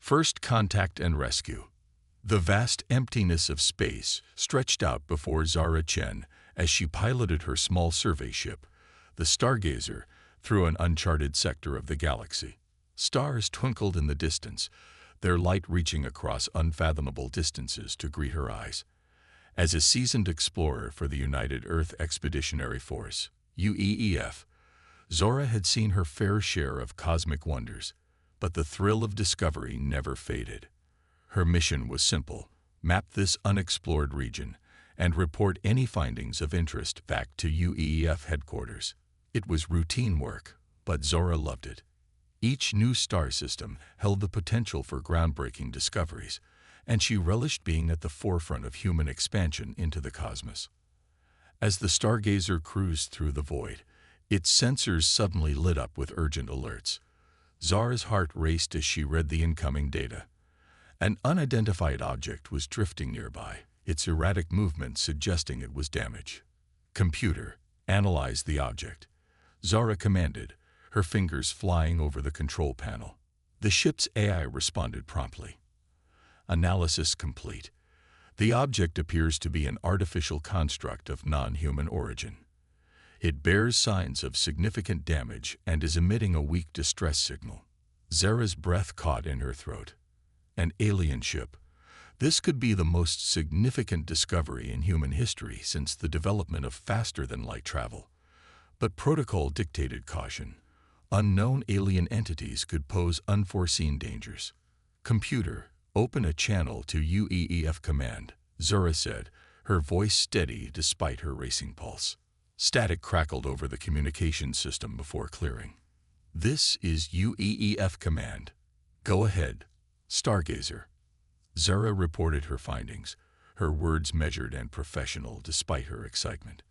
First contact and rescue. The vast emptiness of space stretched out before Zara Chen as she piloted her small survey ship, the Stargazer, through an uncharted sector of the galaxy. Stars twinkled in the distance, their light reaching across unfathomable distances to greet her eyes. As a seasoned explorer for the United Earth Expeditionary Force, UEEF, Zora had seen her fair share of cosmic wonders, but the thrill of discovery never faded. Her mission was simple: map this unexplored region and report any findings of interest back to UEEF headquarters. It was routine work, but Zora loved it. Each new star system held the potential for groundbreaking discoveries, and she relished being at the forefront of human expansion into the cosmos. As the Stargazer cruised through the void, its sensors suddenly lit up with urgent alerts. Zara's heart raced as she read the incoming data. An unidentified object was drifting nearby, its erratic movement suggesting it was damage. "Computer, analyze the object," Zara commanded, her fingers flying over the control panel. The ship's AI responded promptly. Analysis complete. The object appears to be an artificial construct of non-human origin. It bears signs of significant damage and is emitting a weak distress signal. Zara's breath caught in her throat. An alien ship. This could be the most significant discovery in human history since the development of faster-than-light travel. But protocol dictated caution. Unknown alien entities could pose unforeseen dangers. "Computer, open a channel to UEEF command," Zora said, her voice steady despite her racing pulse. Static crackled over the communication system before clearing. "This is UEEF command. Go ahead, Stargazer." Zara reported her findings, her words measured and professional despite her excitement.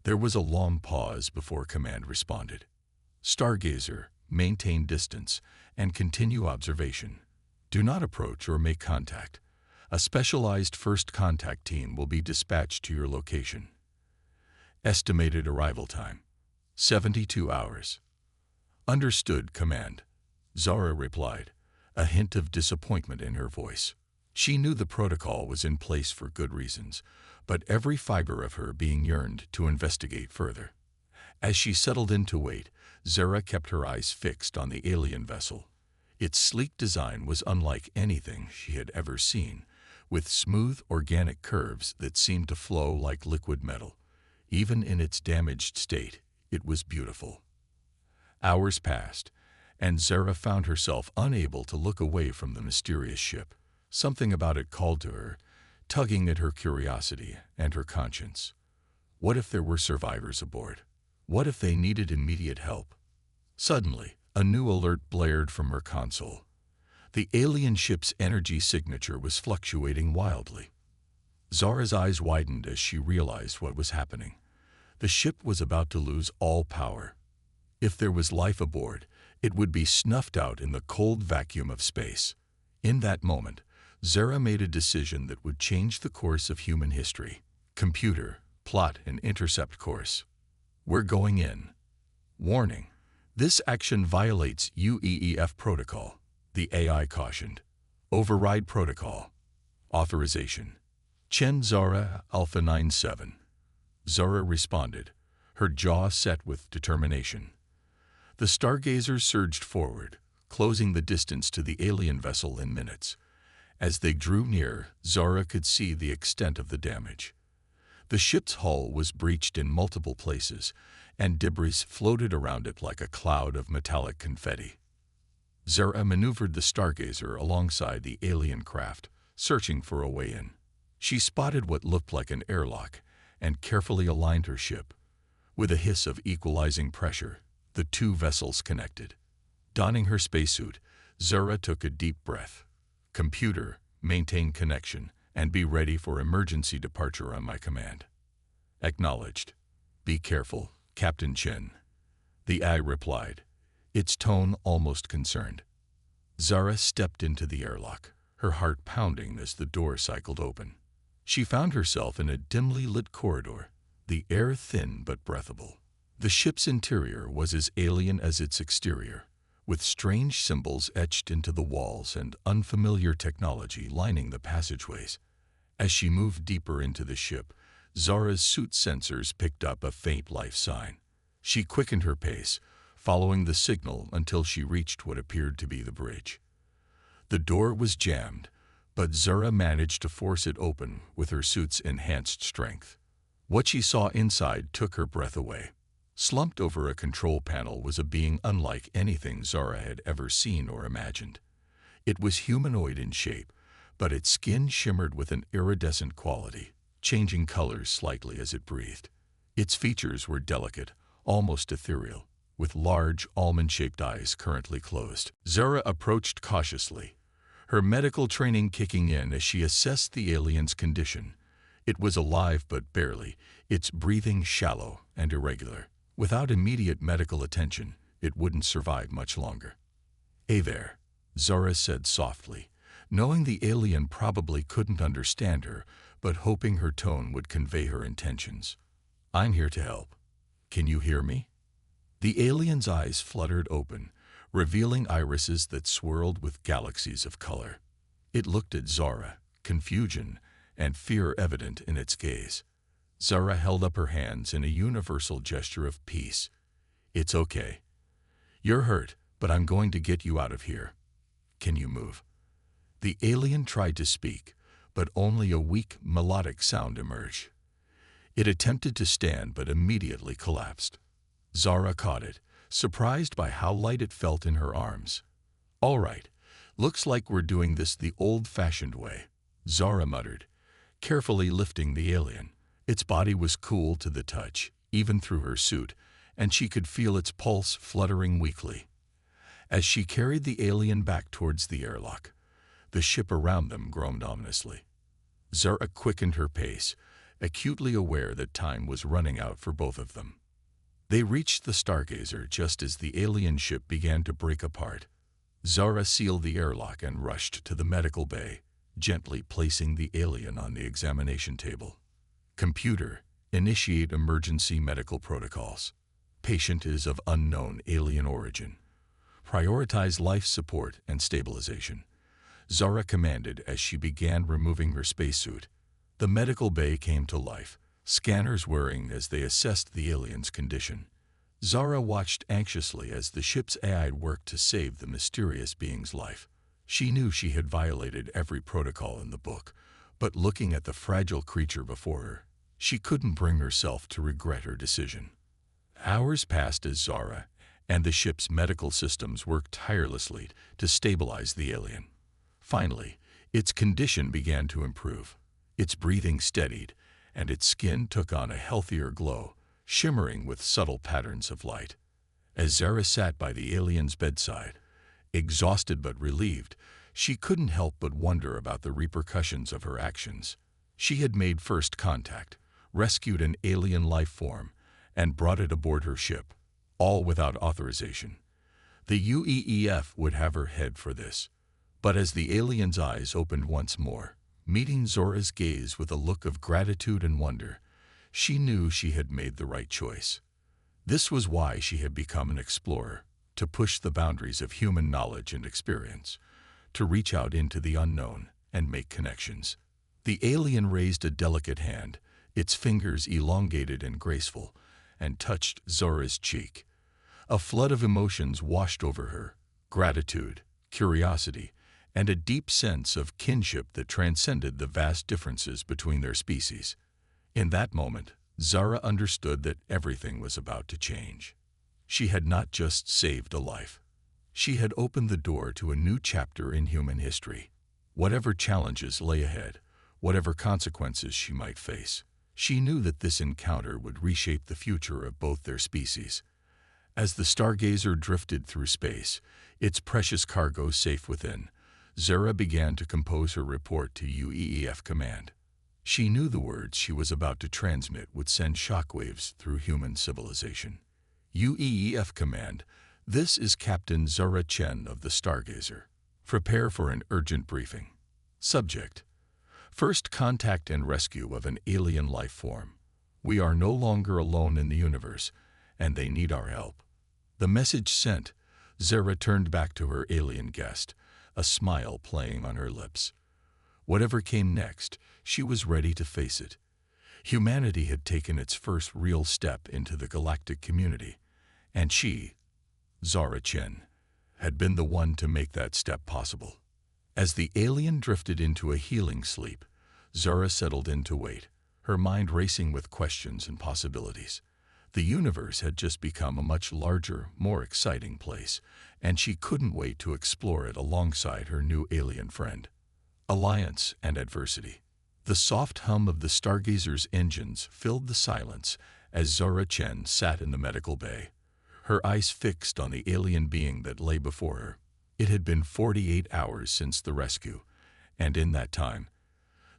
There was a long pause before command responded. "Stargazer, maintain distance and continue observation. Do not approach or make contact. A specialized first contact team will be dispatched to your location. Estimated arrival time: 72 hours. Understood, command," Zara replied, a hint of disappointment in her voice. She knew the protocol was in place for good reasons, but every fiber of her being yearned to investigate further. As she settled in to wait, Zara kept her eyes fixed on the alien vessel. Its sleek design was unlike anything she had ever seen, with smooth, organic curves that seemed to flow like liquid metal. Even in its damaged state, it was beautiful. Hours passed, and Zara found herself unable to look away from the mysterious ship. Something about it called to her, tugging at her curiosity and her conscience. What if there were survivors aboard? What if they needed immediate help? Suddenly, a new alert blared from her console. The alien ship's energy signature was fluctuating wildly. Zara's eyes widened as she realized what was happening. The ship was about to lose all power. If there was life aboard, it would be snuffed out in the cold vacuum of space. In that moment, Zara made a decision that would change the course of human history. "Computer, plot an intercept course. We're going in. Warning: this action violates UEEF protocol," the AI cautioned. "Override protocol. Authorization: Chen Zara Alpha 97. Zara responded, her jaw set with determination. The Stargazer surged forward, closing the distance to the alien vessel in minutes. As they drew near, Zara could see the extent of the damage. The ship's hull was breached in multiple places, and debris floated around it like a cloud of metallic confetti. Zara maneuvered the Stargazer alongside the alien craft, searching for a way in. She spotted what looked like an airlock and carefully aligned her ship. With a hiss of equalizing pressure, the two vessels connected. Donning her spacesuit, Zara took a deep breath. "Computer, maintain connection and be ready for emergency departure on my command." "Acknowledged. Be careful, Captain Chen," the AI replied, its tone almost concerned. Zara stepped into the airlock, her heart pounding as the door cycled open. She found herself in a dimly lit corridor, the air thin but breathable. The ship's interior was as alien as its exterior, with strange symbols etched into the walls and unfamiliar technology lining the passageways. As she moved deeper into the ship, Zara's suit sensors picked up a faint life sign. She quickened her pace, following the signal until she reached what appeared to be the bridge. The door was jammed, but Zara managed to force it open with her suit's enhanced strength. What she saw inside took her breath away. Slumped over a control panel was a being unlike anything Zara had ever seen or imagined. It was humanoid in shape, but its skin shimmered with an iridescent quality, changing colors slightly as it breathed. Its features were delicate, almost ethereal, with large, almond-shaped eyes currently closed. Zara approached cautiously, her medical training kicking in as she assessed the alien's condition. It was alive but barely, its breathing shallow and irregular. Without immediate medical attention, it wouldn't survive much longer. "Hey there," Zara said softly, knowing the alien probably couldn't understand her, but hoping her tone would convey her intentions. "I'm here to help. Can you hear me?" The alien's eyes fluttered open, revealing irises that swirled with galaxies of color. It looked at Zara, confusion and fear evident in its gaze. Zara held up her hands in a universal gesture of peace. "It's okay. You're hurt, but I'm going to get you out of here. Can you move?" The alien tried to speak, but only a weak, melodic sound emerged. It attempted to stand but immediately collapsed. Zara caught it, surprised by how light it felt in her arms. "All right, looks like we're doing this the old-fashioned way," Zara muttered, carefully lifting the alien. Its body was cool to the touch, even through her suit, and she could feel its pulse fluttering weakly. As she carried the alien back towards the airlock, the ship around them groaned ominously. Zara quickened her pace, acutely aware that time was running out for both of them. They reached the Stargazer just as the alien ship began to break apart. Zara sealed the airlock and rushed to the medical bay, gently placing the alien on the examination table. "Computer, initiate emergency medical protocols. Patient is of unknown alien origin. Prioritize life support and stabilization," Zara commanded as she began removing her spacesuit. The medical bay came to life, scanners whirring as they assessed the alien's condition. Zara watched anxiously as the ship's AI worked to save the mysterious being's life. She knew she had violated every protocol in the book, but looking at the fragile creature before her, she couldn't bring herself to regret her decision. Hours passed as Zara and the ship's medical systems worked tirelessly to stabilize the alien. Finally, its condition began to improve. Its breathing steadied, and its skin took on a healthier glow, shimmering with subtle patterns of light. As Zara sat by the alien's bedside, exhausted but relieved, she couldn't help but wonder about the repercussions of her actions. She had made first contact, rescued an alien life form, and brought it aboard her ship, all without authorization. The UEEF would have her head for this. But as the alien's eyes opened once more, meeting Zora's gaze with a look of gratitude and wonder, she knew she had made the right choice. This was why she had become an explorer, to push the boundaries of human knowledge and experience, to reach out into the unknown and make connections. The alien raised a delicate hand, its fingers elongated and graceful, and touched Zora's cheek. A flood of emotions washed over her, gratitude, curiosity, and a deep sense of kinship that transcended the vast differences between their species. In that moment, Zara understood that everything was about to change. She had not just saved a life. She had opened the door to a new chapter in human history. Whatever challenges lay ahead, whatever consequences she might face, she knew that this encounter would reshape the future of both their species. As the Stargazer drifted through space, its precious cargo safe within, Zara began to compose her report to UEEF Command. She knew the words she was about to transmit would send shockwaves through human civilization. UEEF Command, this is Captain Zara Chen of the Stargazer. Prepare for an urgent briefing. Subject: first contact and rescue of an alien life form. We are no longer alone in the universe, and they need our help. The message sent, Zara turned back to her alien guest, a smile playing on her lips. Whatever came next, she was ready to face it. Humanity had taken its first real step into the galactic community, and she, Zara Chen, had been the one to make that step possible. As the alien drifted into a healing sleep, Zara settled in to wait, her mind racing with questions and possibilities. The universe had just become a much larger, more exciting place, and she couldn't wait to explore it alongside her new alien friend. Alliance and adversity. The soft hum of the Stargazer's engines filled the silence as Zara Chen sat in the medical bay, her eyes fixed on the alien being that lay before her. It had been 48 hours since the rescue, and in that time,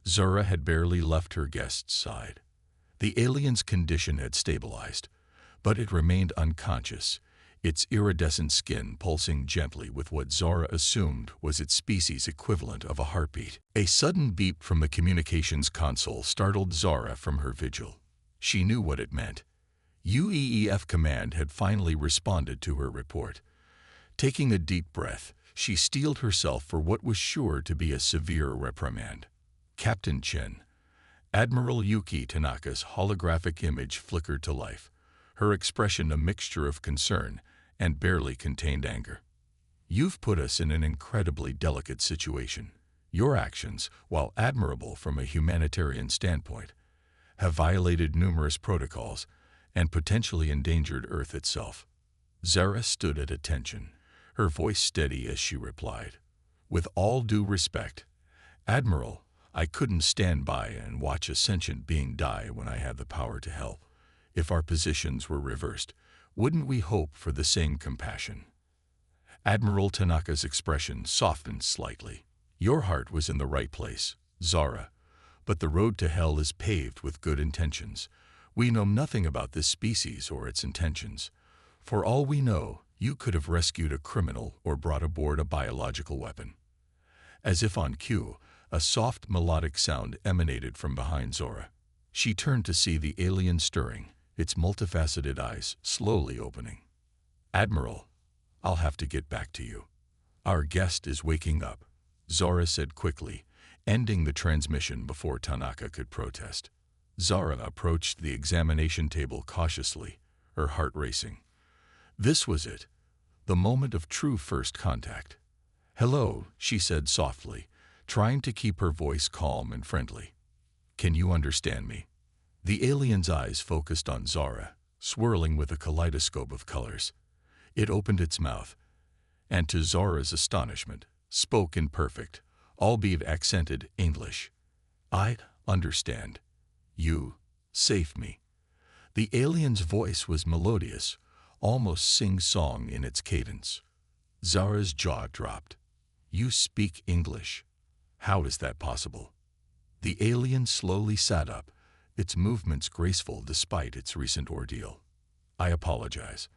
Zara had barely left her guest's side. The alien's condition had stabilized, but it remained unconscious, its iridescent skin pulsing gently with what Zara assumed was its species' equivalent of a heartbeat. A sudden beep from the communications console startled Zara from her vigil. She knew what it meant. UEEF Command had finally responded to her report. Taking a deep breath, she steeled herself for what was sure to be a severe reprimand. Captain Chen. Admiral Yuki Tanaka's holographic image flickered to life, her expression a mixture of concern and barely contained anger. You've put us in an incredibly delicate situation. Your actions, while admirable from a humanitarian standpoint, have violated numerous protocols and potentially endangered Earth itself. Zara stood at attention, her voice steady as she replied. With all due respect, Admiral, I couldn't stand by and watch a sentient being die when I had the power to help. If our positions were reversed, wouldn't we hope for the same compassion? Admiral Tanaka's expression softened slightly. Your heart was in the right place, Zara, but the road to hell is paved with good intentions. We know nothing about this species or its intentions. For all we know, you could have rescued a criminal or brought aboard a biological weapon. As if on cue, a soft melodic sound emanated from behind Zora. She turned to see the alien stirring, its multifaceted eyes slowly opening. Admiral, I'll have to get back to you. Our guest is waking up, Zora said quickly, ending the transmission before Tanaka could protest. Zara approached the examination table cautiously, her heart racing. This was it, the moment of true first contact. Hello, she said softly, trying to keep her voice calm and friendly. Can you understand me? The alien's eyes focused on Zara, swirling with a kaleidoscope of colors. It opened its mouth, and to Zara's astonishment, spoke in perfect, albeit accented, English. I understand. You saved me. The alien's voice was melodious, almost sing-song in its cadence. Zara's jaw dropped. You speak English. How is that possible? The alien slowly sat up, its movements graceful despite its recent ordeal. I apologize.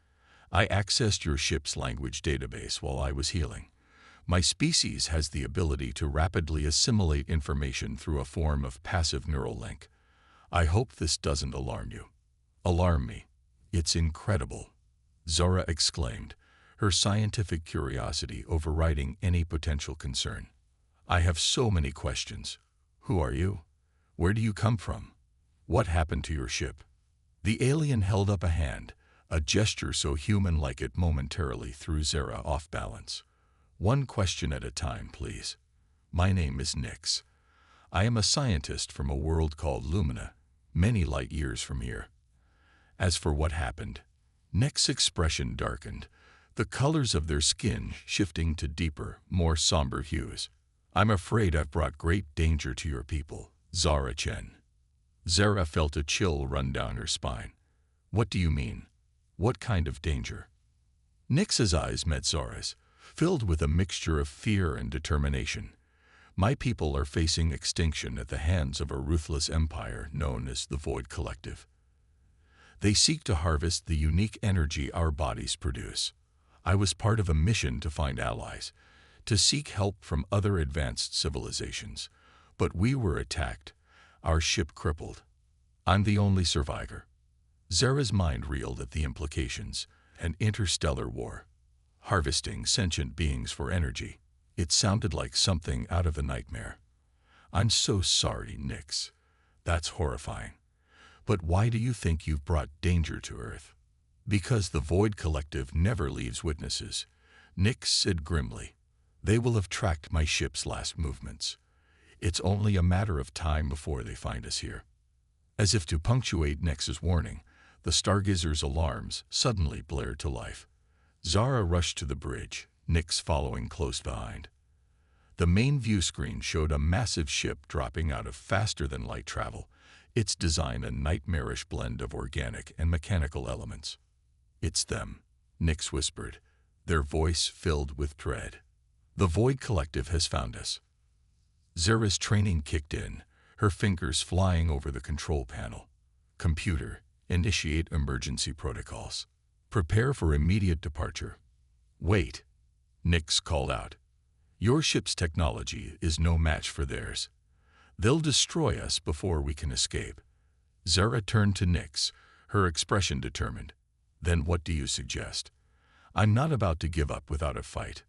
I accessed your ship's language database while I was healing. My species has the ability to rapidly assimilate information through a form of passive neural link. I hope this doesn't alarm you. Alarm me. It's incredible, Zora exclaimed, her scientific curiosity overriding any potential concern. I have so many questions. Who are you? Where do you come from? What happened to your ship? The alien held up a hand, a gesture so human-like it momentarily threw Zara off balance. One question at a time, please. My name is Nix. I am a scientist from a world called Lumina, many light years from here. As for what happened, Nix's expression darkened, the colors of their skin shifting to deeper, more somber hues. I'm afraid I've brought great danger to your people, Zara Chen. Zara felt a chill run down her spine. What do you mean? What kind of danger? Nix's eyes met Zara's, filled with a mixture of fear and determination. My people are facing extinction at the hands of a ruthless empire known as the Void Collective. They seek to harvest the unique energy our bodies produce. I was part of a mission to find allies, to seek help from other advanced civilizations, but we were attacked, our ship crippled. I'm the only survivor. Zara's mind reeled at the implications, an interstellar war. harvesting sentient beings for energy. It sounded like something out of a nightmare. I'm so sorry, Nyx. That's horrifying. But why do you think you've brought danger to Earth? Because the Void Collective never leaves witnesses, Nyx said grimly. They will have tracked my ship's last movements. It's only a matter of time before they find us here. As if to punctuate Nyx's warning, the Stargazer's alarms suddenly blared to life. Zara rushed to the bridge, Nyx following close behind. The main view screen showed a massive ship dropping out of faster-than-light travel, its design a nightmarish blend of organic and mechanical elements. It's them, Nyx whispered, their voice filled with dread. The Void Collective has found us. Zara's training kicked in, her fingers flying over the control panel. Computer, initiate emergency protocols. Prepare for immediate departure. Wait, Nyx called out. Your ship's technology is no match for theirs. They'll destroy us before we can escape. Zara turned to Nyx, her expression determined. Then what do you suggest? I'm not about to give up without a fight.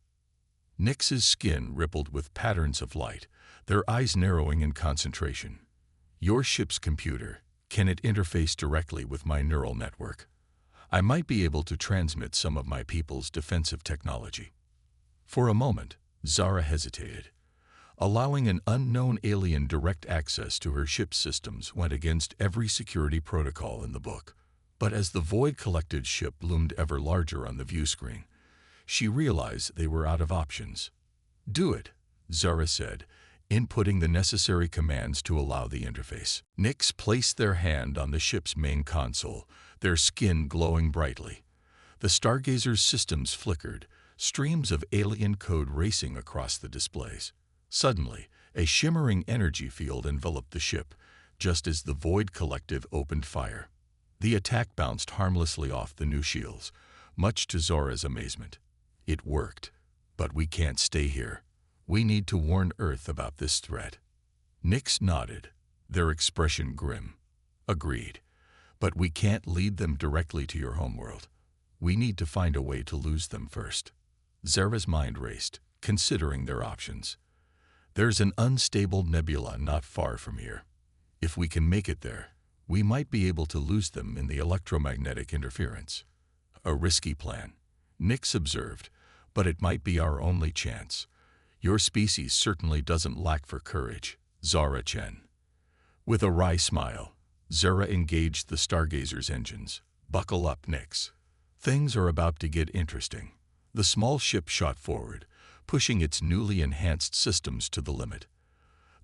Nyx's skin rippled with patterns of light, their eyes narrowing in concentration. Your ship's computer, can it interface directly with my neural network? I might be able to transmit some of my people's defensive technology. For a moment, Zara hesitated. Allowing an unknown alien direct access to her ship's systems went against every security protocol in the book. But as the Void Collective's ship loomed ever larger on the view screen, she realized they were out of options. Do it, Zara said, inputting the necessary commands to allow the interface. Nyx placed their hand on the ship's main console, their skin glowing brightly. The Stargazer's systems flickered, streams of alien code racing across the displays. Suddenly, a shimmering energy field enveloped the ship, just as the Void Collective opened fire. The attack bounced harmlessly off the new shields, much to Zora's amazement. It worked, but we can't stay here. We need to warn Earth about this threat. Nyx nodded, their expression grim. Agreed, but we can't lead them directly to your homeworld. We need to find a way to lose them first. Zara's mind raced, considering their options. There's an unstable nebula not far from here. If we can make it there, we might be able to lose them in the electromagnetic interference. A risky plan, Nyx observed, but it might be our only chance. Your species certainly doesn't lack for courage, Zara Chen. With a wry smile, Zara engaged the Stargazer's engines. Buckle up, Nyx. Things are about to get interesting. The small ship shot forward, pushing its newly enhanced systems to the limit.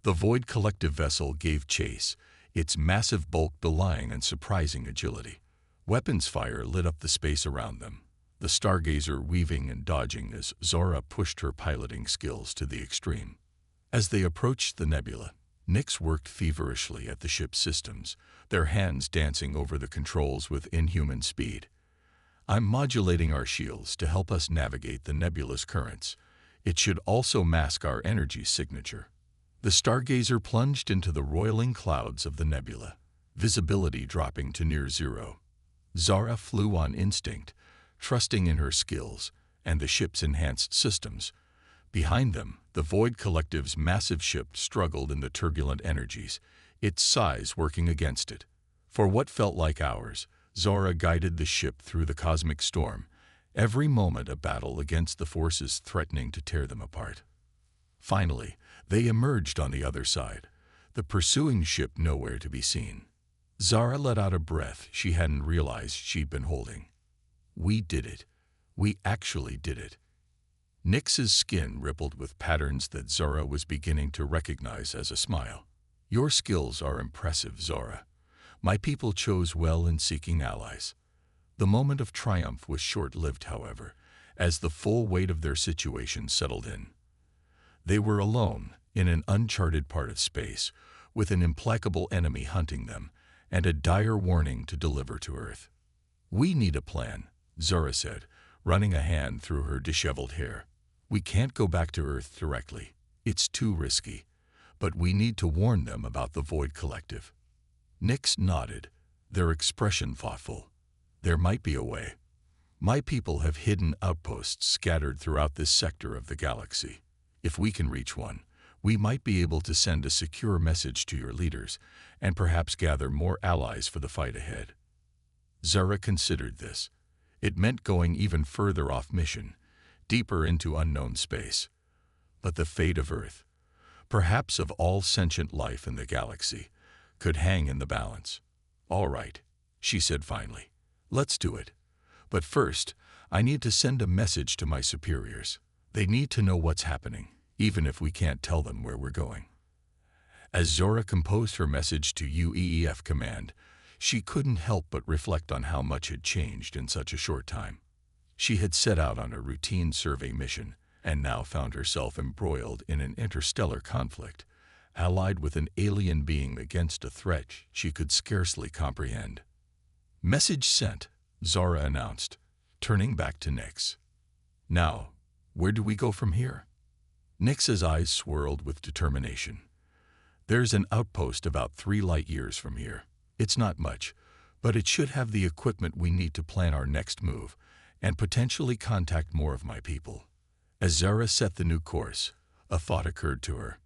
The Void Collective vessel gave chase, its massive bulk belying and surprising agility. Weapons fire lit up the space around them, the Stargazer weaving and dodging as Zora pushed her piloting skills to the extreme. As they approached the nebula, Nyx worked feverishly at the ship's systems, their hands dancing over the controls with inhuman speed. I'm modulating our shields to help us navigate the nebula's currents. It should also mask our energy signature. The Stargazer plunged into the roiling clouds of the nebula, visibility dropping to near zero. Zara flew on instinct, trusting in her skills and the ship's enhanced systems. Behind them, the Void Collective's massive ship struggled in the turbulent energies, its size working against it. For what felt like hours, Zora guided the ship through the cosmic storm, every moment a battle against the forces threatening to tear them apart. Finally, they emerged on the other side, the pursuing ship nowhere to be seen. Zara let out a breath she hadn't realized she'd been holding. We did it. We actually did it. Nyx's skin rippled with patterns that Zora was beginning to recognize as a smile. Your skills are impressive, Zora. My people chose well in seeking allies. The moment of triumph was short-lived, however, as the full weight of their situation settled in. They were alone in an uncharted part of space, with an implacable enemy hunting them, and a dire warning to deliver to Earth. We need a plan, Zora said, running a hand through her disheveled hair. We can't go back to Earth directly. It's too risky. But we need to warn them about the Void Collective. Nyx nodded, their expression thoughtful. There might be a way. My people have hidden outposts scattered throughout this sector of the galaxy. If we can reach one, we might be able to send a secure message to your leaders and perhaps gather more allies for the fight ahead. Zara considered this. It meant going even further off mission, deeper into unknown space. But the fate of Earth, perhaps of all sentient life in the galaxy, could hang in the balance. "All right," she said finally. "Let's do it. But first, I need to send a message to my superiors. They need to know what's happening, even if we can't tell them where we're going." As Zora composed her message to UEEF Command, she couldn't help but reflect on how much had changed in such a short time. She had set out on a routine survey mission and now found herself embroiled in an interstellar conflict, allied with an alien being against a threat she could scarcely comprehend. "Message sent," Zara announced, turning back to Nyx. "Now, where do we go from here?" Nyx's eyes swirled with determination. "There's an outpost about 3 light years from here. It's not much, but it should have the equipment we need to plan our next move and potentially contact more of my people." As Zara set the new course, a thought occurred to her.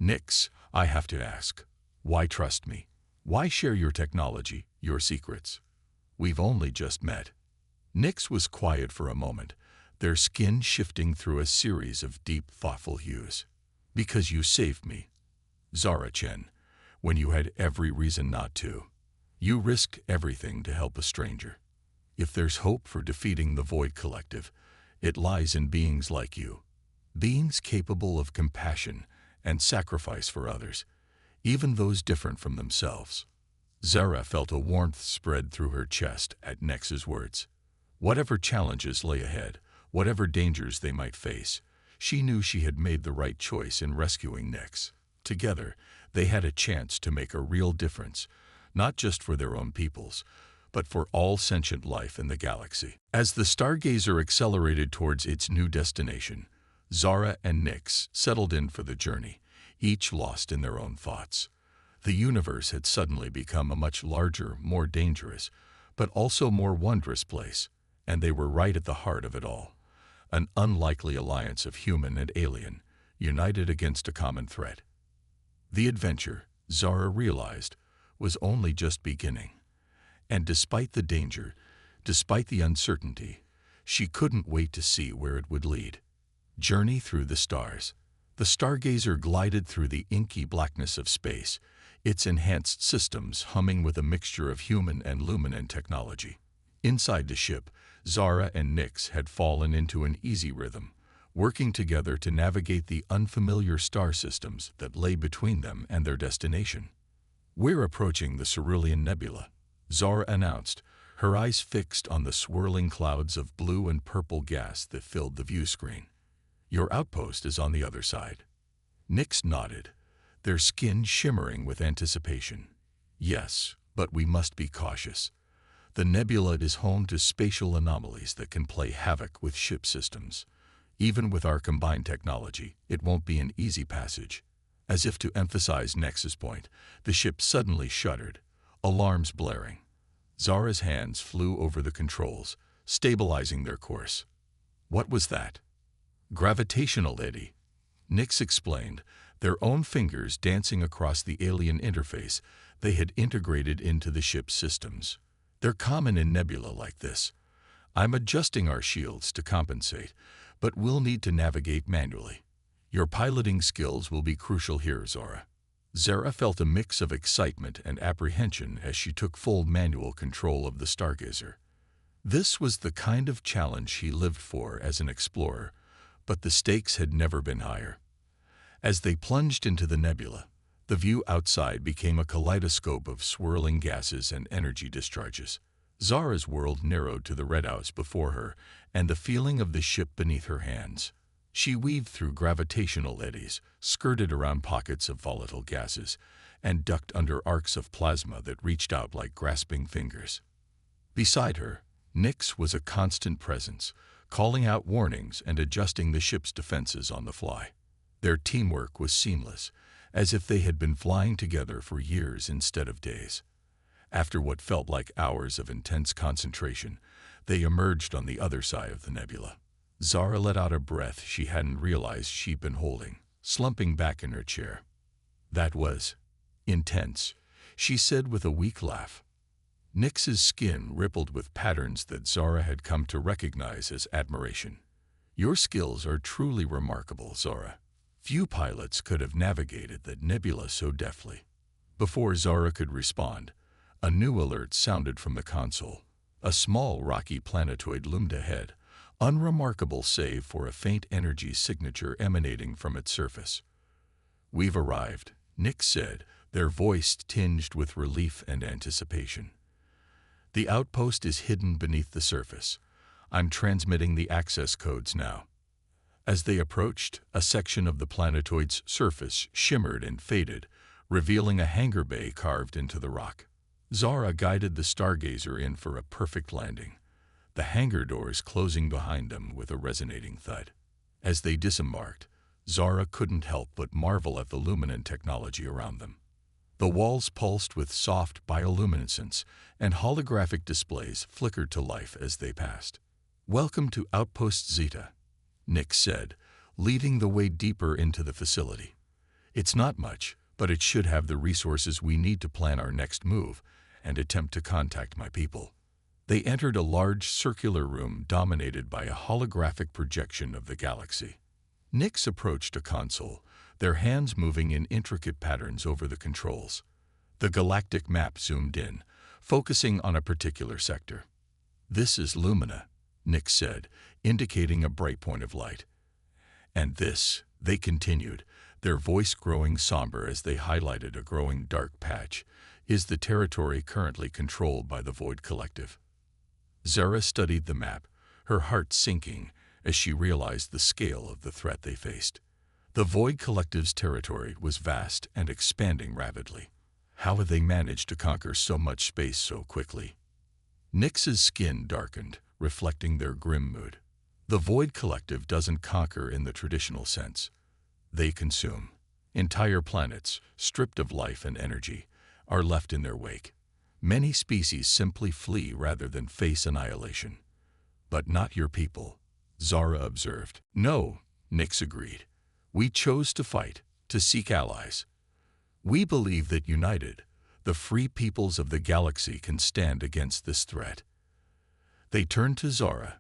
"Nyx, I have to ask, why trust me? Why share your technology, your secrets? We've only just met." Nyx was quiet for a moment, their skin shifting through a series of deep, thoughtful hues. "Because you saved me, Zara Chen, when you had every reason not to. You risked everything to help a stranger. If there's hope for defeating the Void Collective, it lies in beings like you. Beings capable of compassion and sacrifice for others, even those different from themselves." Zara felt a warmth spread through her chest at Nyx's words. Whatever challenges lay ahead, whatever dangers they might face, she knew she had made the right choice in rescuing Nyx. Together, they had a chance to make a real difference, not just for their own peoples, but for all sentient life in the galaxy. As the Stargazer accelerated towards its new destination, Zara and Nyx settled in for the journey, each lost in their own thoughts. The universe had suddenly become a much larger, more dangerous, but also more wondrous place, and they were right at the heart of it all. An unlikely alliance of human and alien, united against a common threat. The adventure, Zara realized, was only just beginning. And despite the danger, despite the uncertainty, she couldn't wait to see where it would lead. Journey through the stars. The Stargazer glided through the inky blackness of space, its enhanced systems humming with a mixture of human and luminant technology. Inside the ship, Zara and Nyx had fallen into an easy rhythm, working together to navigate the unfamiliar star systems that lay between them and their destination. "We're approaching the Cerulean Nebula," Zara announced, her eyes fixed on the swirling clouds of blue and purple gas that filled the view screen. "Your outpost is on the other side." Nyx nodded, their skin shimmering with anticipation. "Yes, but we must be cautious. The nebula is home to spatial anomalies that can play havoc with ship systems. Even with our combined technology, it won't be an easy passage." As if to emphasize Nyx's point, the ship suddenly shuddered, alarms blaring. Zara's hands flew over the controls, stabilizing their course. "What was that?" "Gravitational eddy," Nyx explained, their own fingers dancing across the alien interface they had integrated into the ship's systems. "They're common in nebula like this. I'm adjusting our shields to compensate, but we'll need to navigate manually. Your piloting skills will be crucial here, Zara." Zara felt a mix of excitement and apprehension as she took full manual control of the Stargazer. This was the kind of challenge she lived for as an explorer, but the stakes had never been higher. As they plunged into the nebula, the view outside became a kaleidoscope of swirling gases and energy discharges. Zara's world narrowed to the redouts before her and the feeling of the ship beneath her hands. She weaved through gravitational eddies, skirted around pockets of volatile gases, and ducked under arcs of plasma that reached out like grasping fingers. Beside her, Nyx was a constant presence, calling out warnings and adjusting the ship's defenses on the fly. Their teamwork was seamless, as if they had been flying together for years instead of days. After what felt like hours of intense concentration, They emerged on the other side of the nebula. Zara let out a breath she hadn't realized she'd been holding, slumping back in her chair. "That was intense," she said with a weak laugh. Nyx's skin rippled with patterns that Zara had come to recognize as admiration. "Your skills are truly remarkable, Zara. Few pilots could have navigated that nebula so deftly." Before Zara could respond, a new alert sounded from the console. A small rocky planetoid loomed ahead, unremarkable save for a faint energy signature emanating from its surface. "We've arrived," Nyx said, their voice tinged with relief and anticipation. "The outpost is hidden beneath the surface. I'm transmitting the access codes now." As they approached, a section of the planetoid's surface shimmered and faded, revealing a hangar bay carved into the rock. Zara guided the stargazer in for a perfect landing, the hangar doors closing behind them with a resonating thud. As they disembarked, Zara couldn't help but marvel at the luminant technology around them. The walls pulsed with soft bioluminescence, and holographic displays flickered to life as they passed. "Welcome to Outpost Zeta," Nyx said, leading the way deeper into the facility. "It's not much, but it should have the resources we need to plan our next move and attempt to contact my people." They entered a large circular room dominated by a holographic projection of the galaxy. Nyx approached a console, their hands moving in intricate patterns over the controls. The galactic map zoomed in, focusing on a particular sector. "This is Lumina," Nyx said, indicating a bright point of light. "And this," they continued, their voice growing somber as they highlighted a growing dark patch, "is the territory currently controlled by the Void Collective." Zara studied the map, her heart sinking as she realized the scale of the threat they faced. The Void Collective's territory was vast and expanding rapidly. How had they managed to conquer so much space so quickly? Nyx's skin darkened, reflecting their grim mood. The Void Collective doesn't conquer in the traditional sense. They consume. Entire planets, stripped of life and energy, are left in their wake. Many species simply flee rather than face annihilation. "But not your people," Zara observed. "No," Nyx agreed. "We chose to fight, to seek allies. We believe that united, the free peoples of the galaxy can stand against this threat." They turned to Zara,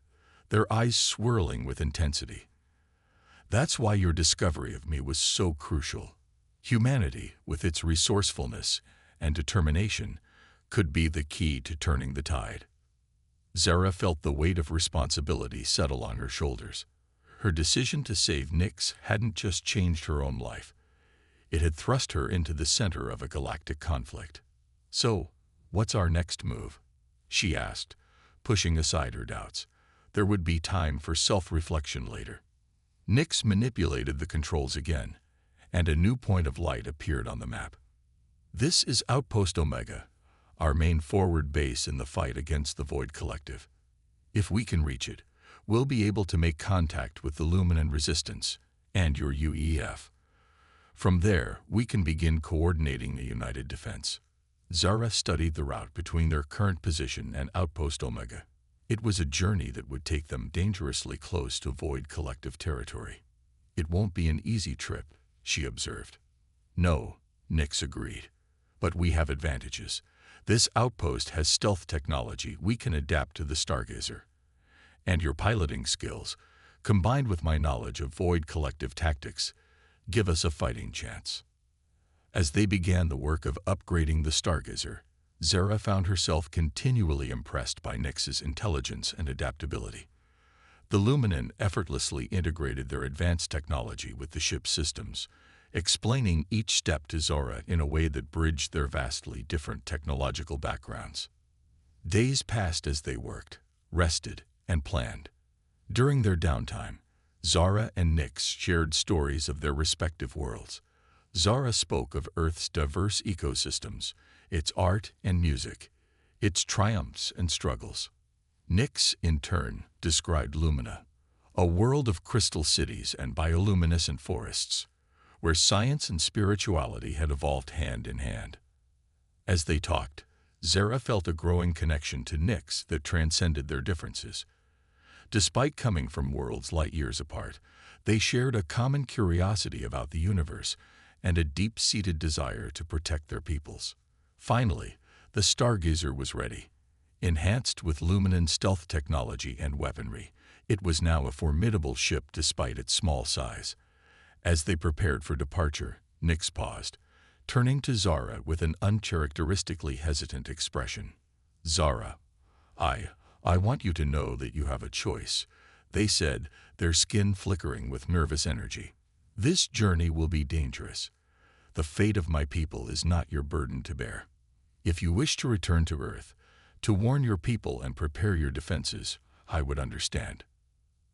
their eyes swirling with intensity. "That's why your discovery of me was so crucial. Humanity, with its resourcefulness and determination, could be the key to turning the tide." Zara felt the weight of responsibility settle on her shoulders. Her decision to save Nyx hadn't just changed her own life. It had thrust her into the center of a galactic conflict. "So, what's our next move?" she asked, pushing aside her doubts. There would be time for self-reflection later. Nyx manipulated the controls again, and a new point of light appeared on the map. "This is Outpost Omega, our main forward base in the fight against the Void Collective. If we can reach it, we'll be able to make contact with the Luminan Resistance and your UEF. From there, we can begin coordinating a united defense." Zara studied the route between their current position and Outpost Omega. It was a journey that would take them dangerously close to Void Collective territory. "It won't be an easy trip," she observed. "No," Nyx agreed. "But we have advantages. This outpost has stealth technology we can adapt to the Stargazer. And your piloting skills, combined with my knowledge of Void Collective tactics, give us a fighting chance." As they began the work of upgrading the Stargazer, Zara found herself continually impressed by Nyx's intelligence and adaptability. The Luminan effortlessly integrated their advanced technology with the ship's systems, explaining each step to Zara in a way that bridged their vastly different technological backgrounds. Days passed as they worked, rested, and planned. During their downtime, Zara and Nyx shared stories of their respective worlds. Zara spoke of Earth's diverse ecosystems, its art and music, its triumphs and struggles. Nyx, in turn, described Lumina, a world of crystal cities and bioluminescent forests, where science and spirituality had evolved hand in hand. As they talked, Zara felt a growing connection to Nyx that transcended their differences. Despite coming from worlds light years apart, they shared a common curiosity about the universe and a deep-seated desire to protect their peoples. Finally, the Stargazer was ready. Enhanced with Luminan stealth technology and weaponry, it was now a formidable ship despite its small size. As they prepared for departure, Nyx paused, turning to Zara with an uncharacteristically hesitant expression. "Zara, I want you to know that you have a choice," they said, their skin flickering with nervous energy. "This journey will be dangerous. The fate of my people is not your burden to bear. If you wish to return to Earth, to warn your people and prepare your defenses, I would understand."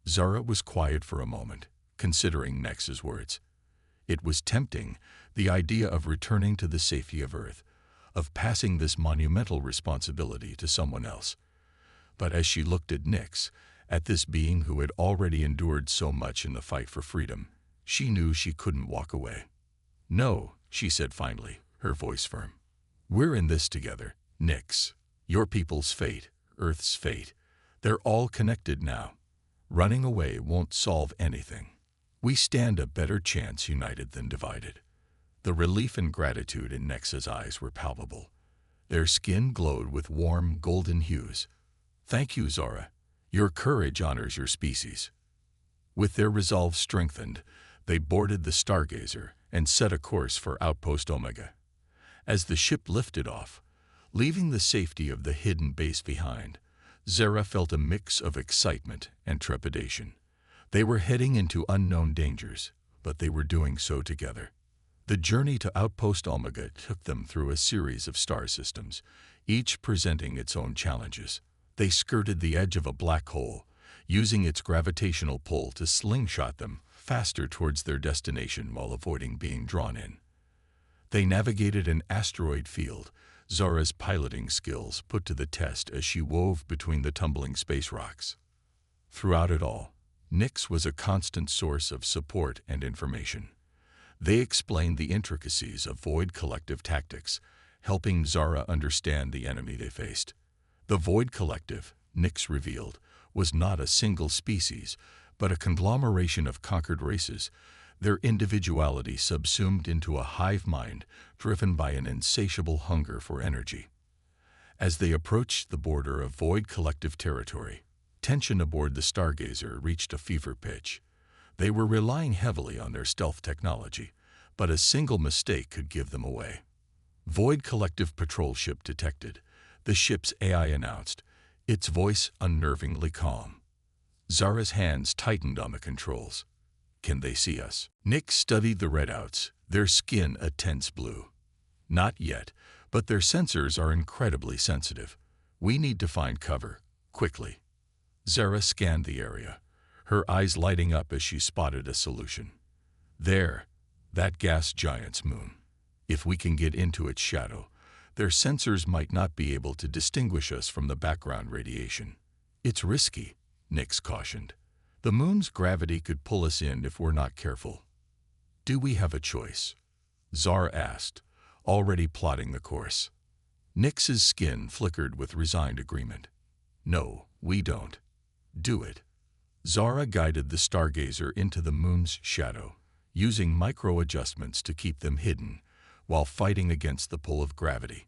Zara was quiet for a moment, considering Nyx's words. It was tempting, the idea of returning to the safety of Earth, of passing this monumental responsibility to someone else. But as she looked at Nyx, at this being who had already endured so much in the fight for freedom, she knew she couldn't walk away. "No," she said finally, her voice firm. "We're in this together, Nyx. Your people's fate, Earth's fate. They're all connected now. Running away won't solve anything. We stand a better chance united than divided." The relief and gratitude in Nyx's eyes were palpable. Their skin glowed with warm, golden hues. "Thank you, Zara. Your courage honors your species." With their resolve strengthened, they boarded the Stargazer and set a course for Outpost Omega. As the ship lifted off, leaving the safety of the hidden base behind, Zara felt a mix of excitement and trepidation. They were heading into unknown dangers, but they were doing so together. The journey to Outpost Omega took them through a series of star systems, each presenting its own challenges. They skirted the edge of a black hole, using its gravitational pull to slingshot them faster towards their destination while avoiding being drawn in. They navigated an asteroid field, Zara's piloting skills put to the test as she wove between the tumbling space rocks. Throughout it all, Nyx was a constant source of support and information. They explained the intricacies of Void Collective tactics, helping Zara understand the enemy they faced. The Void Collective, Nyx revealed, was not a single species, but a conglomeration of conquered races, their individuality subsumed into a hive mind driven by an insatiable hunger for energy. As they approached the border of Void Collective territory, tension aboard the Stargazer reached a fever pitch. They were relying heavily on their stealth technology, but a single mistake could give them away. "Void Collective patrol ship detected," the ship's AI announced, its voice unnervingly calm. Zara's hands tightened on the controls. "Can they see us?" Nyx studied the readouts, their skin a tense blue. "Not yet, but their sensors are incredibly sensitive. We need to find cover, quickly." Zara scanned the area, her eyes lighting up as she spotted a solution. "There, that gas giant's moon. If we can get into its shadow, their sensors might not be able to distinguish us from the background radiation." "It's risky," Nyx cautioned. "The moon's gravity could pull us in if we're not careful." "Do we have a choice?" Zara asked, already plotting the course. Nyx's skin flickered with resigned agreement. "No, we don't. Do it." Zara guided the Stargazer into the moon's shadow, using micro-adjustments to keep them hidden, while fighting against the pull of gravity.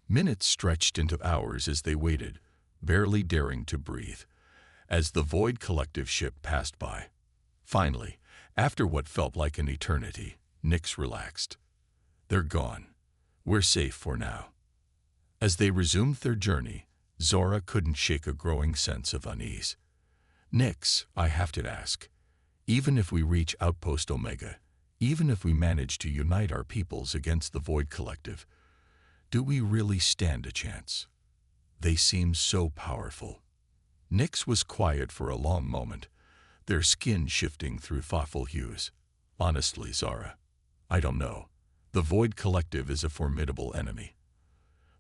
Minutes stretched into hours as they waited, barely daring to breathe, as the Void Collective ship passed by. Finally, after what felt like an eternity, Nyx relaxed. "They're gone. We're safe for now." As they resumed their journey, Zara couldn't shake a growing sense of unease. "Nyx, I have to ask, even if we reach Outpost Omega, even if we manage to unite our peoples against the Void Collective, do we really stand a chance? They seem so powerful." Nyx was quiet for a long moment, their skin shifting through thoughtful hues. "Honestly, Zara, I don't know. The Void Collective is a formidable enemy.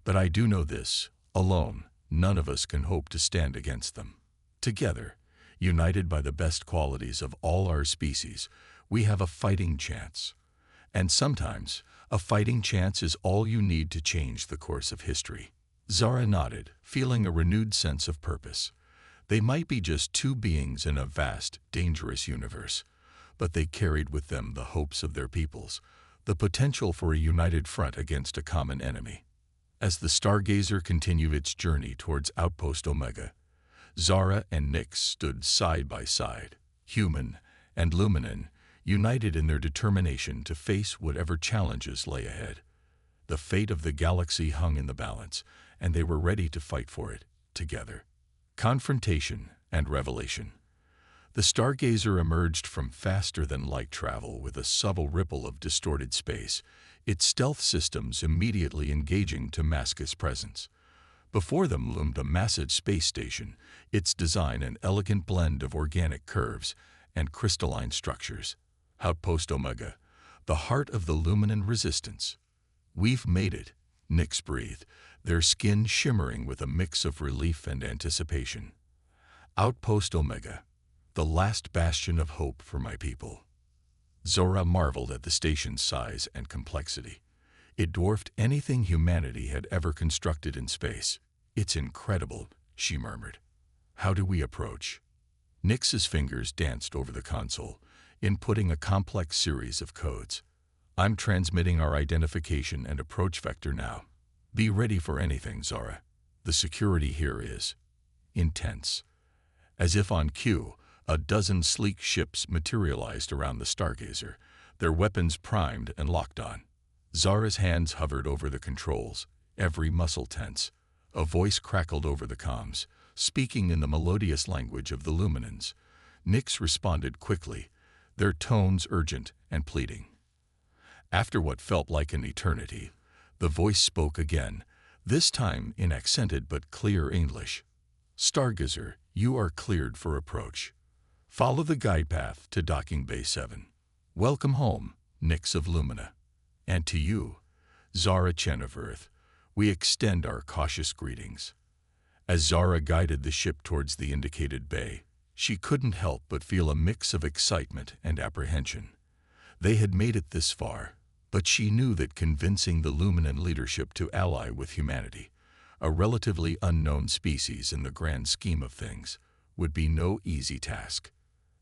But I do know this, alone, none of us can hope to stand against them. Together, united by the best qualities of all our species, we have a fighting chance. And sometimes, a fighting chance is all you need to change the course of history." Zara nodded, feeling a renewed sense of purpose. They might be just two beings in a vast, dangerous universe, but they carried with them the hopes of their peoples, the potential for a united front against a common enemy. As the Stargazer continued its journey towards Outpost Omega, Zara and Nyx stood side by side, human and Luminen, united in their determination to face whatever challenges lay ahead. The fate of the galaxy hung in the balance, and they were ready to fight for it, together. Confrontation and revelation. The Stargazer emerged from faster-than-light travel with a subtle ripple of distorted space, its stealth systems immediately engaging to mask its presence. Before them loomed a massive space station, its design an elegant blend of organic curves and crystalline structures. Outpost Omega, the heart of the Luminen resistance. "We've made it," Nyx breathed, their skin shimmering with a mix of relief and anticipation. Outpost Omega, the last bastion of hope for my people. Zora marveled at the station's size and complexity. It dwarfed anything humanity had ever constructed in space. "It's incredible," she murmured. "How do we approach?" Nyx's fingers danced over the console, inputting a complex series of codes. "I'm transmitting our identification and approach vector now. Be ready for anything, Zara. The security here is intense." As if on cue, a dozen sleek ships materialized around the Stargazer, their weapons primed and locked on. Zara's hands hovered over the controls, every muscle tense. A voice crackled over the comms, speaking in the melodious language of the Luminans. Nyx responded quickly, their tones urgent and pleading. After what felt like an eternity, the voice spoke again, this time in accented but clear English. "Stargazer, you are cleared for approach. Follow the guide path to Docking Bay 7. Welcome home, Nyx of Lumina. And to you, Zara Chen of Earth, we extend our cautious greetings." As Zara guided the ship towards the indicated bay, she couldn't help but feel a mix of excitement and apprehension. They had made it this far, but she knew that convincing the Luminan leadership to ally with humanity, a relatively unknown species in the grand scheme of things, would be no easy task.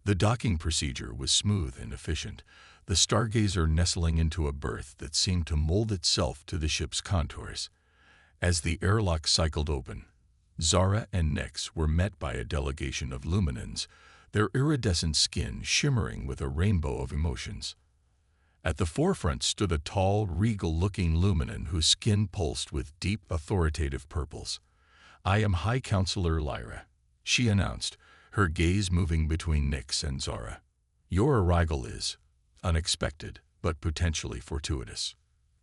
The docking procedure was smooth and efficient, the Stargazer nestling into a berth that seemed to mold itself to the ship's contours. As the airlock cycled open, Zara and Nyx were met by a delegation of Luminans, their iridescent skin shimmering with a rainbow of emotions. At the forefront stood a tall, regal-looking Luminan whose skin pulsed with deep, authoritative purples. "I am High Counselor Lyra," she announced, her gaze moving between Nyx and Zara. "Your arrival is unexpected, but potentially fortuitous.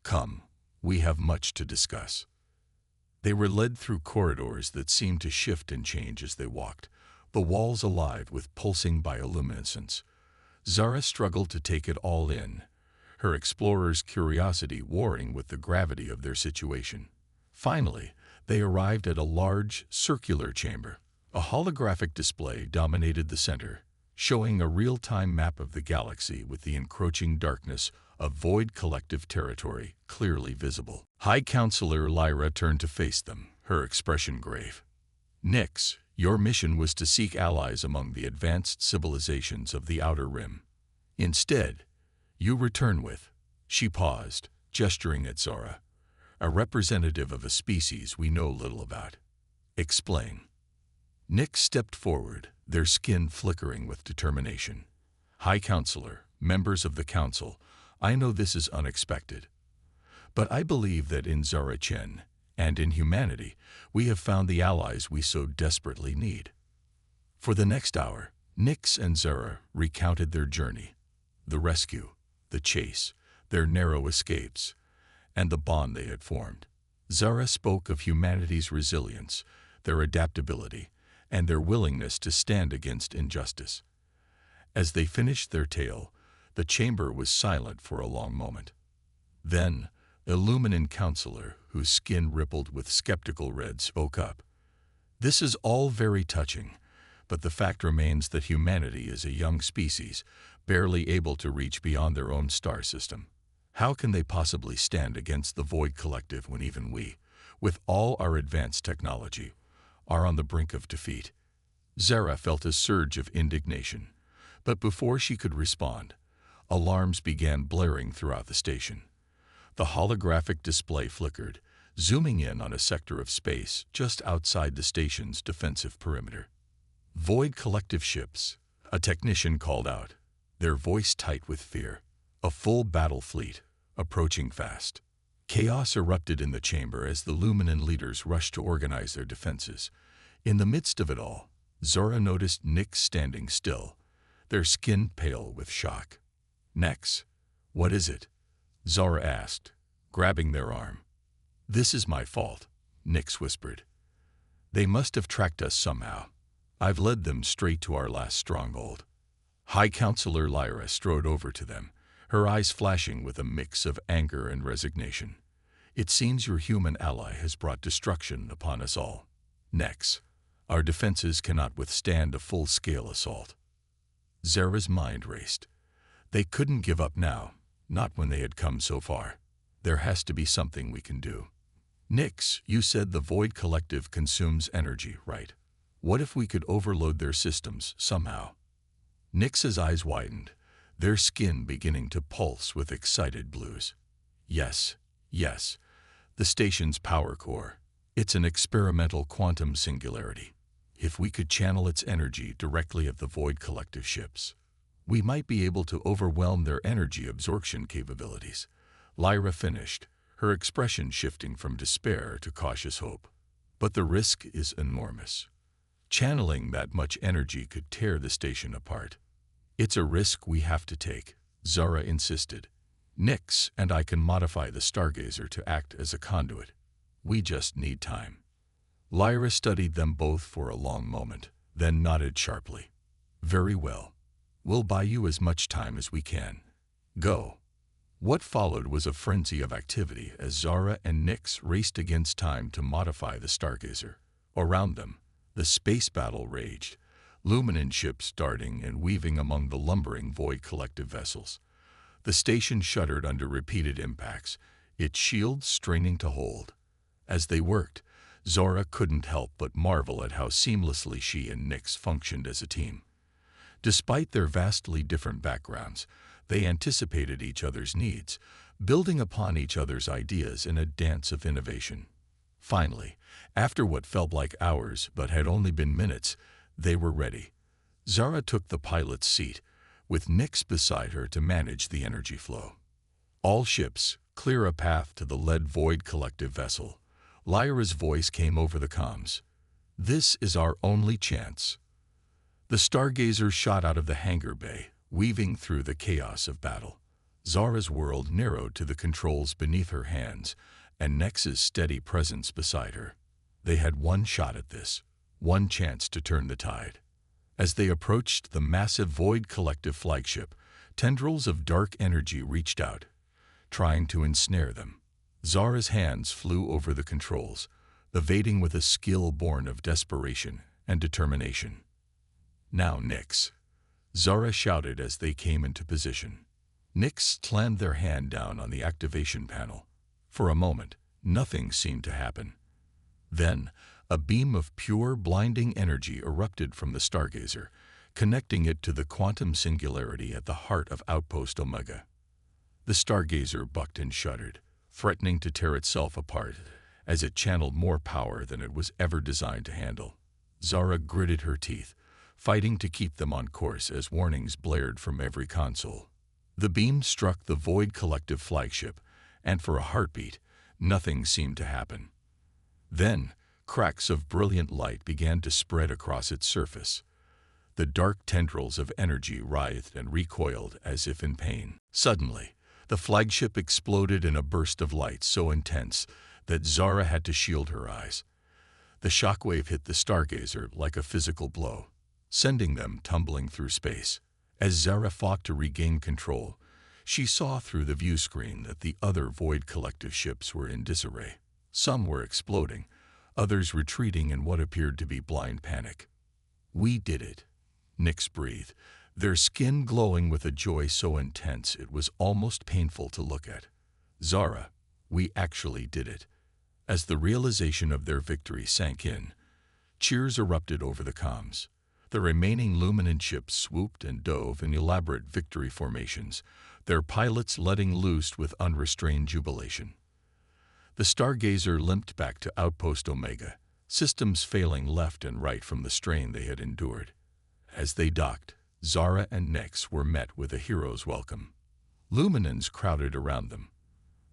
Come, we have much to discuss." They were led through corridors that seemed to shift and change as they walked, the walls alive with pulsing bioluminescence. Zara struggled to take it all in, her explorer's curiosity warring with the gravity of their situation. Finally, they arrived at a large, circular chamber. A holographic display dominated the center, showing a real-time map of the galaxy with the encroaching darkness of void collective territory clearly visible. High Counselor Lyra turned to face them, her expression grave. "Nyx, your mission was to seek allies among the advanced civilizations of the Outer Rim. Instead, you return with," she paused, gesturing at Zara, "a representative of a species we know little about. Explain." Nyx stepped forward, their skin flickering with determination. "High Counselor, members of the Council, I know this is unexpected, but I believe that in Zara Chen, and in humanity, we have found the allies we so desperately need." For the next hour, Nyx and Zara recounted their journey, the rescue, the chase, their narrow escapes, and the bond they had formed. Zara spoke of humanity's resilience, their adaptability, and their willingness to stand against injustice. As they finished their tale, the chamber was silent for a long moment. Then, a Luminan counselor, whose skin rippled with skeptical red, spoke up. "This is all very touching, but the fact remains that humanity is a young species, barely able to reach beyond their own star system. How can they possibly stand against the Void Collective when even we, with all our advanced technology, are on the brink of defeat. Zara felt a surge of indignation, but before she could respond, alarms began blaring throughout the station. The holographic display flickered, zooming in on a sector of space just outside the station's defensive perimeter. "Void collective ships," a technician called out, their voice tight with fear. "A full battle fleet, approaching fast." Chaos erupted in the chamber as the Luminan leaders rushed to organize their defenses. In the midst of it all, Zora noticed Nyx standing still, their skin pale with shock. "Nyx, what is it?" Zora asked, grabbing their arm. "This is my fault," Nyx whispered. "They must have tracked us somehow. I've led them straight to our last stronghold." High Counselor Lyra strode over to them, her eyes flashing with a mix of anger and resignation. "It seems your human ally has brought destruction upon us all. Nyx, our defenses cannot withstand a full-scale assault." Zara's mind raced. They couldn't give up now, not when they had come so far. "There has to be something we can do." "Nyx, you said the Void Collective consumes energy, right? What if we could overload their systems somehow?" Nyx's eyes widened, their skin beginning to pulse with excited blues. Yes, the station's power core. It's an experimental quantum singularity. If we could channel its energy directly at the Void Collective ships, we might be able to overwhelm their energy absorption capabilities. Lyra finished, her expression shifting from despair to cautious hope. "But the risk is enormous. Channeling that much energy could tear the station apart." "It's a risk we have to take," Zara insisted. "Nyx and I can modify the Stargazer to act as a conduit. We just need time." Lyra studied them both for a long moment, then nodded sharply. "Very well. We'll buy you as much time as we can. Go." What followed was a frenzy of activity as Zara and Nyx raced against time to modify the Stargazer. Around them, the space battle raged, Luminan ships darting and weaving among the lumbering Void Collective vessels. The station shuddered under repeated impacts, its shields straining to hold. As they worked, Zora couldn't help but marvel at how seamlessly she and Nyx functioned as a team. Despite their vastly different backgrounds, they anticipated each other's needs, building upon each other's ideas in a dance of innovation. Finally, after what felt like hours but had only been minutes, they were ready. Zara took the pilot's seat, with Nyx beside her to manage the energy flow. "All ships, clear a path to the lead Void Collective vessel." Lyra's voice came over the comms. "This is our only chance." The Stargazer shot out of the hangar bay, weaving through the chaos of battle. Zara's world narrowed to the controls beneath her hands, and Nyx's steady presence beside her. They had one shot at this, one chance to turn the tide. As they approached the massive Void Collective flagship, tendrils of dark energy reached out, trying to ensnare them. Zara's hands flew over the controls, evading with a skill born of desperation and determination. "Now, Nyx," Zara shouted as they came into position. Nyx slammed their hand down on the activation panel. For a moment, nothing seemed to happen. Then, a beam of pure, blinding energy erupted from the Stargazer, connecting it to the quantum singularity at the heart of Outpost Omega. The Stargazer bucked and shuddered, threatening to tear itself apart as it channeled more power than it was ever designed to handle. Zara gritted her teeth, fighting to keep them on course as warnings blared from every console. The beam struck the Void Collective flagship, and for a heartbeat, nothing seemed to happen. Then, cracks of brilliant light began to spread across its surface. The dark tendrils of energy writhed and recoiled as if in pain. Suddenly, the flagship exploded in a burst of light so intense that Zara had to shield her eyes. The shockwave hit the Stargazer like a physical blow, sending them tumbling through space. As Zara fought to regain control, she saw through the view screen that the other Void Collective ships were in disarray. Some were exploding, others retreating in what appeared to be blind panic. "We did it," Nyx breathed, their skin glowing with a joy so intense it was almost painful to look at. "Zara, we actually did it." As the realization of their victory sank in, cheers erupted over the comms. The remaining Luminant ships swooped and dove in elaborate victory formations, their pilots letting loose with unrestrained jubilation. The Stargazer limped back to Outpost Omega, systems failing left and right from the strain they had endured. As they docked, Zara and Nyx were met with a hero's welcome. Luminans crowded around them,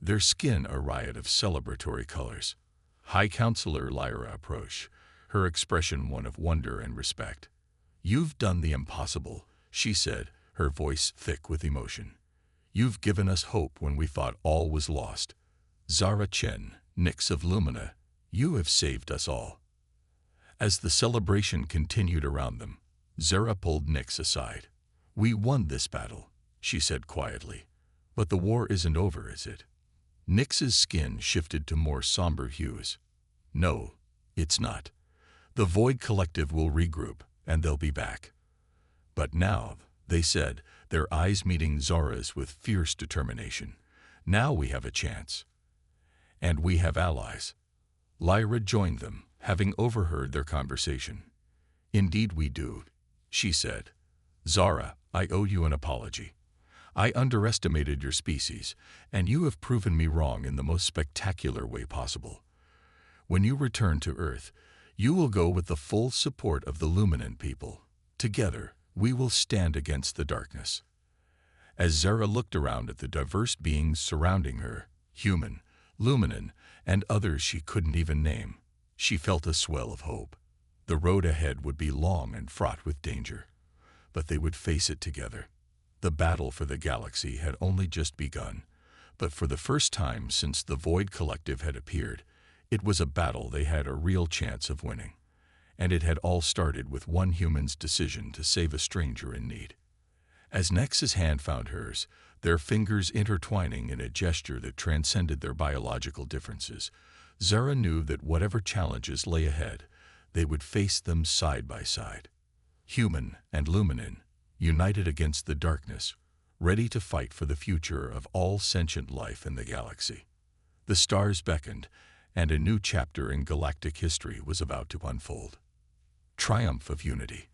their skin a riot of celebratory colors. High Counselor Lyra approached, her expression one of wonder and respect. "You've done the impossible," she said, her voice thick with emotion. "You've given us hope when we thought all was lost. Zara Chen, Nyx of Lumina, you have saved us all." As the celebration continued around them, Zara pulled Nyx aside. "We won this battle," she said quietly. "But the war isn't over, is it?" Nyx's skin shifted to more somber hues. "No, it's not. The Void Collective will regroup, and they'll be back." "But now," they said, their eyes meeting Zara's with fierce determination, "now we have a chance. And we have allies." Lyra joined them, having overheard their conversation. "Indeed we do," she said. "Zara, I owe you an apology. I underestimated your species, and you have proven me wrong in the most spectacular way possible. When you return to Earth, you will go with the full support of the Luminant people. Together, we will stand against the darkness." As Zara looked around at the diverse beings surrounding her, human, Luminan, and others she couldn't even name, she felt a swell of hope. The road ahead would be long and fraught with danger, but they would face it together. The battle for the galaxy had only just begun, but for the first time since the Void Collective had appeared, it was a battle they had a real chance of winning. And it had all started with one human's decision to save a stranger in need. As Nyx's hand found hers, their fingers intertwining in a gesture that transcended their biological differences, Zara knew that whatever challenges lay ahead, they would face them side by side. Human and Luminan, united against the darkness, ready to fight for the future of all sentient life in the galaxy. The stars beckoned, and a new chapter in galactic history was about to unfold. Triumph of Unity.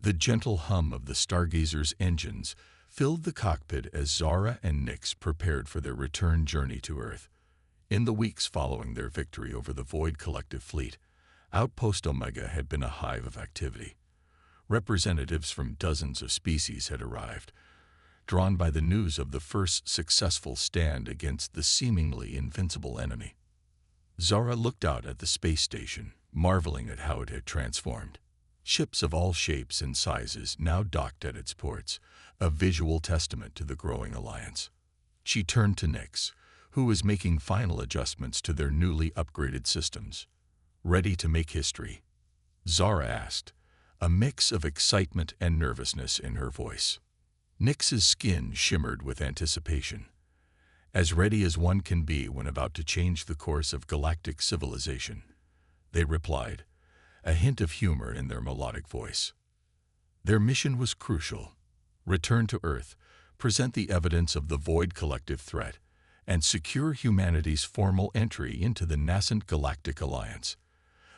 The gentle hum of the Stargazer's engines filled the cockpit as Zara and Nyx prepared for their return journey to Earth. In the weeks following their victory over the Void Collective fleet, Outpost Omega had been a hive of activity. Representatives from dozens of species had arrived, drawn by the news of the first successful stand against the seemingly invincible enemy. Zara looked out at the space station, marveling at how it had transformed. Ships of all shapes and sizes now docked at its ports, a visual testament to the growing alliance. She turned to Nyx, who was making final adjustments to their newly upgraded systems. "Ready to make history?" Zara asked, a mix of excitement and nervousness in her voice. Nyx's skin shimmered with anticipation. As ready as one can be when about to change the course of galactic civilization, they replied, a hint of humor in their melodic voice. Their mission was crucial: return to Earth, present the evidence of the Void Collective threat, and secure humanity's formal entry into the nascent Galactic Alliance.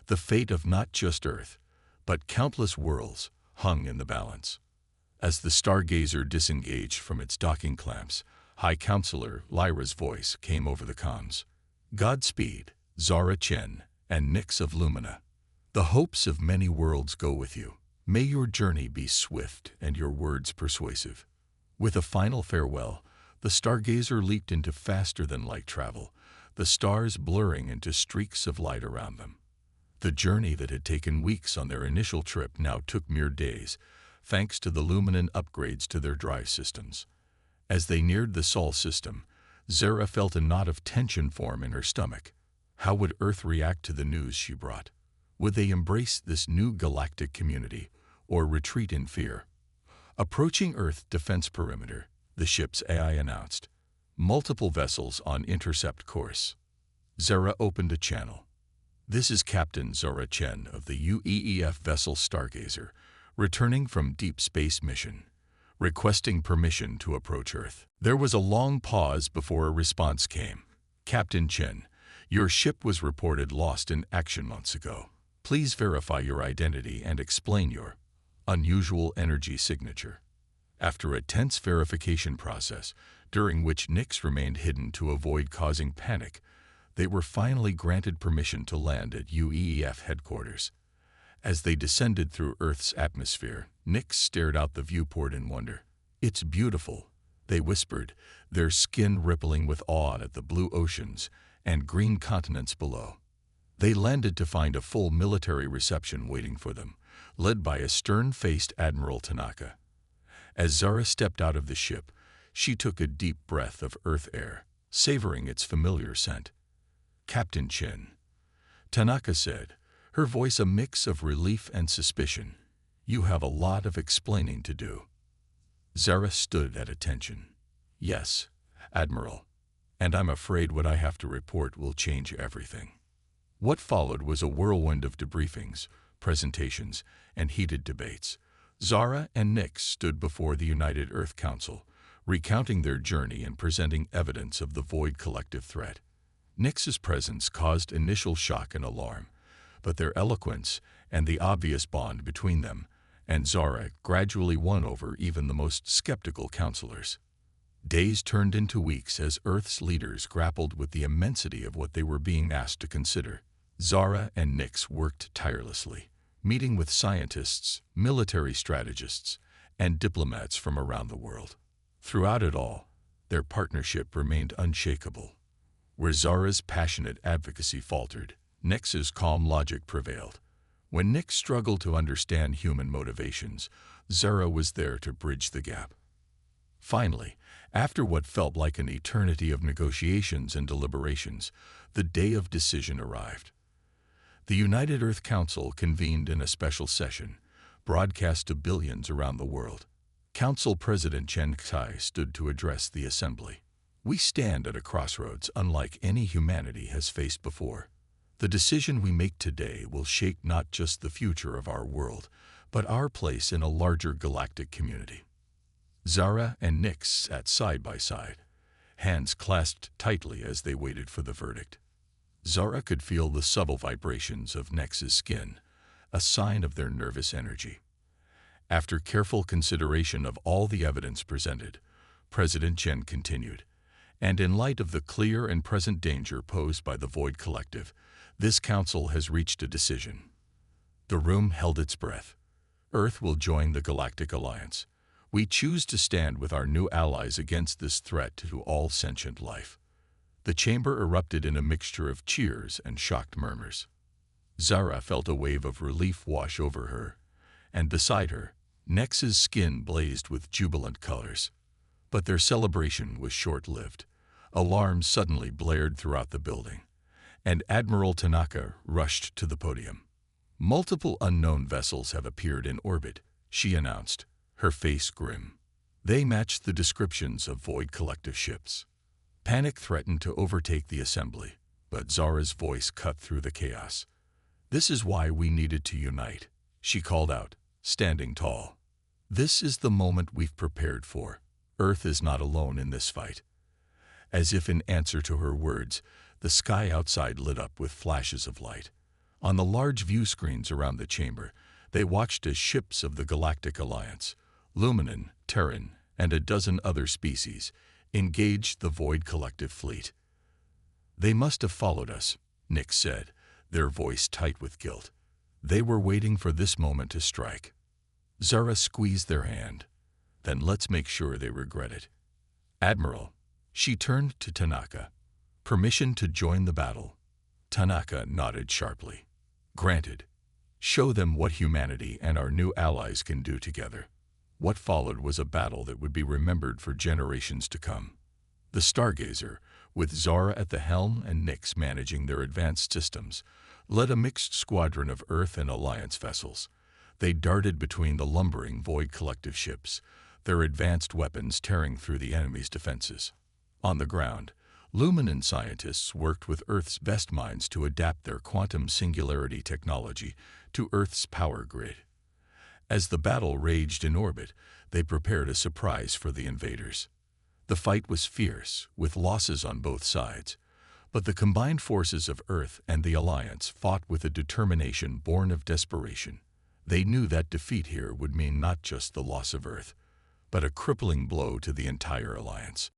The fate of not just Earth, but countless worlds, hung in the balance. As the Stargazer disengaged from its docking clamps, High Counselor Lyra's voice came over the comms. "Godspeed, Zara Chen and Nyx of Lumina. The hopes of many worlds go with you. May your journey be swift and your words persuasive." With a final farewell, the Stargazer leaped into faster-than-light travel, the stars blurring into streaks of light around them. The journey that had taken weeks on their initial trip now took mere days, thanks to the Luminan upgrades to their drive systems. As they neared the Sol system, Zara felt a knot of tension form in her stomach. How would Earth react to the news she brought? Would they embrace this new galactic community, or retreat in fear? Approaching Earth defense perimeter, the ship's AI announced. Multiple vessels on intercept course. Zara opened a channel. "This is Captain Zara Chen of the UEEF vessel Stargazer, returning from deep space mission, requesting permission to approach Earth." There was a long pause before a response came. "Captain Chen, Your ship was reported lost in action months ago. Please verify your identity and explain your unusual energy signature. After a tense verification process, during which Nix remained hidden to avoid causing panic, they were finally granted permission to land at UEEF headquarters. As they descended through Earth's atmosphere, Nix stared out the viewport in wonder. "It's beautiful," they whispered, their skin rippling with awe at the blue oceans and green continents below. They landed to find a full military reception waiting for them, led by a stern-faced Admiral Tanaka. As Zara stepped out of the ship, she took a deep breath of Earth air, savoring its familiar scent. "Captain Chen," Tanaka said, her voice a mix of relief and suspicion, "you have a lot of explaining to do." Zara stood at attention. "Yes, Admiral, and I'm afraid what I have to report will change everything." What followed was a whirlwind of debriefings, presentations, and heated debates. Zara and Nix stood before the United Earth Council, recounting their journey and presenting evidence of the Void collective threat. Nix's presence caused initial shock and alarm, but their eloquence and the obvious bond between them and Zara gradually won over even the most skeptical counselors. Days turned into weeks as Earth's leaders grappled with the immensity of what they were being asked to consider. Zara and Nix worked tirelessly, meeting with scientists, military strategists, and diplomats from around the world. Throughout it all, their partnership remained unshakable. Where Zara's passionate advocacy faltered, Nix's calm logic prevailed. When Nix struggled to understand human motivations, Zara was there to bridge the gap. Finally, after what felt like an eternity of negotiations and deliberations, the day of decision arrived. The United Earth Council convened in a special session, broadcast to billions around the world. Council President Chen Kai stood to address the assembly. "We stand at a crossroads unlike any humanity has faced before. The decision we make today will shape not just the future of our world, but our place in a larger galactic community." Zara and Nix sat side by side, hands clasped tightly as they waited for the verdict. Zara could feel the subtle vibrations of Nix's skin, a sign of their nervous energy. After careful consideration of all the evidence presented, President Chen continued, "And in light of the clear and present danger posed by the Void Collective, this council has reached a decision." The room held its breath. Earth will join the Galactic Alliance. We choose to stand with our new allies against this threat to all sentient life. The chamber erupted in a mixture of cheers and shocked murmurs. Zara felt a wave of relief wash over her, and beside her, Nix's skin blazed with jubilant colors. But their celebration was short-lived. Alarms suddenly blared throughout the building, and Admiral Tanaka rushed to the podium. "Multiple unknown vessels have appeared in orbit," she announced, her face grim. They matched the descriptions of Void collective ships. Panic threatened to overtake the assembly, but Zara's voice cut through the chaos. "This is why we needed to unite," she called out, standing tall. "This is the moment we've prepared for. Earth is not alone in this fight." As if in answer to her words, the sky outside lit up with flashes of light. On the large view screens around the chamber, they watched as ships of the Galactic Alliance, Luminon, Terran, and a dozen other species, engaged the Void collective fleet. "They must have followed us," Nix said, their voice tight with guilt. "They were waiting for this moment to strike." Zara squeezed their hand. "Then let's make sure they regret it." "Admiral," she turned to Tanaka, "permission to join the battle?" Tanaka nodded sharply. "Granted. Show them what humanity and our new allies can do together." What followed was a battle that would be remembered for generations to come. The Stargazer, with Zara at the helm and Nix managing their advanced systems, led a mixed squadron of Earth and Alliance vessels. They darted between the lumbering Void collective ships, their advanced weapons tearing through the enemy's defenses. On the ground, Luminon scientists worked with Earth's best minds to adapt their quantum singularity technology to Earth's power grid. As the battle raged in orbit, they prepared a surprise for the invaders. The fight was fierce, with losses on both sides, But the combined forces of Earth and the Alliance fought with a determination born of desperation. They knew that defeat here would mean not just the loss of Earth, but a crippling blow to the entire Alliance.